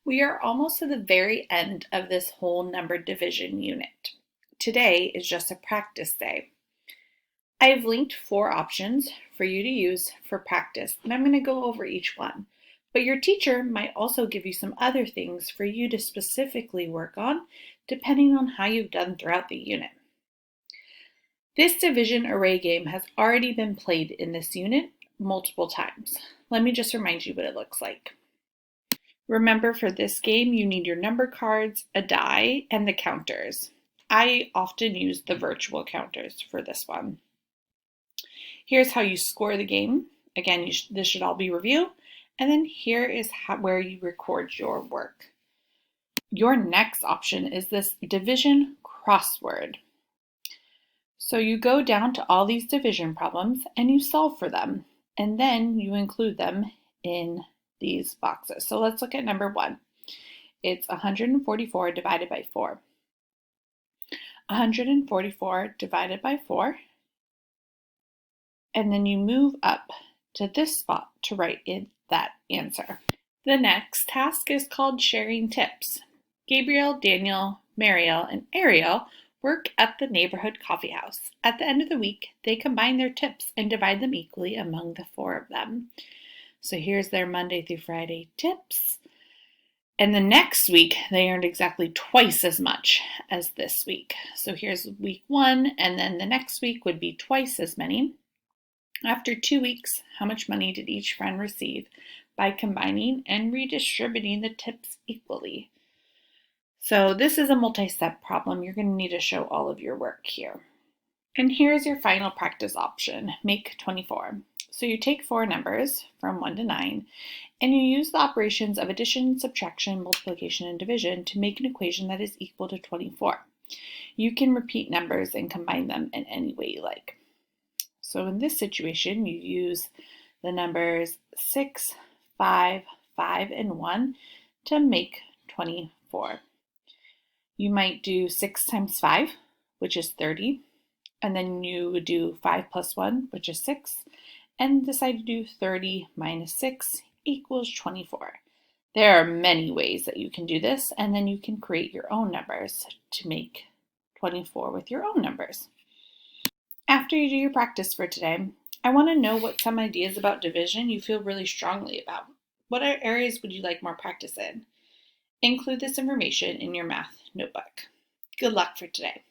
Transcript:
We are almost to the very end of this whole number division unit. Today is just a practice day. I have linked 4 options for you to use for practice, and I'm going to go over each one. But your teacher might also give you some other things for you to specifically work on, depending on how you've done throughout the unit. This division array game has already been played in this unit multiple times. Let me just remind you what it looks like. Remember, for this game, you need your number cards, a die, and the counters. I often use the virtual counters for this one. Here's how you score the game. Again, this should all be review. And then here is where you record your work. Your next option is this division crossword. So you go down to all these division problems and you solve for them. And then you include them in these boxes. So let's look at number 1. It's 144 divided by 4. 144 divided by 4. And then you move up to this spot to write in that answer. The next task is called sharing tips. Gabriel, Daniel, Mariel, and Ariel work at the neighborhood coffee house. At the end of the week, they combine their tips and divide them equally among the 4 of them. So here's their Monday through Friday tips. And the next week, they earned exactly twice as much as this week. So here's week 1, and then the next week would be twice as many. After 2 weeks, how much money did each friend receive by combining and redistributing the tips equally? So this is a multi-step problem. You're going to need to show all of your work here. And here's your final practice option, make 24. So you take 4 numbers from 1 to 9, and you use the operations of addition, subtraction, multiplication, and division to make an equation that is equal to 24. You can repeat numbers and combine them in any way you like. So in this situation, you use the numbers 6, 5, 5, and 1 to make 24. You might do 6 times 5, which is 30, and then you would do 5 plus 1, which is 6, and decide to do 30 minus 6 equals 24. There are many ways that you can do this, and then you can create your own numbers to make 24 with your own numbers. After you do your practice for today, I want to know what some ideas about division you feel really strongly about. What areas would you like more practice in? Include this information in your math notebook. Good luck for today.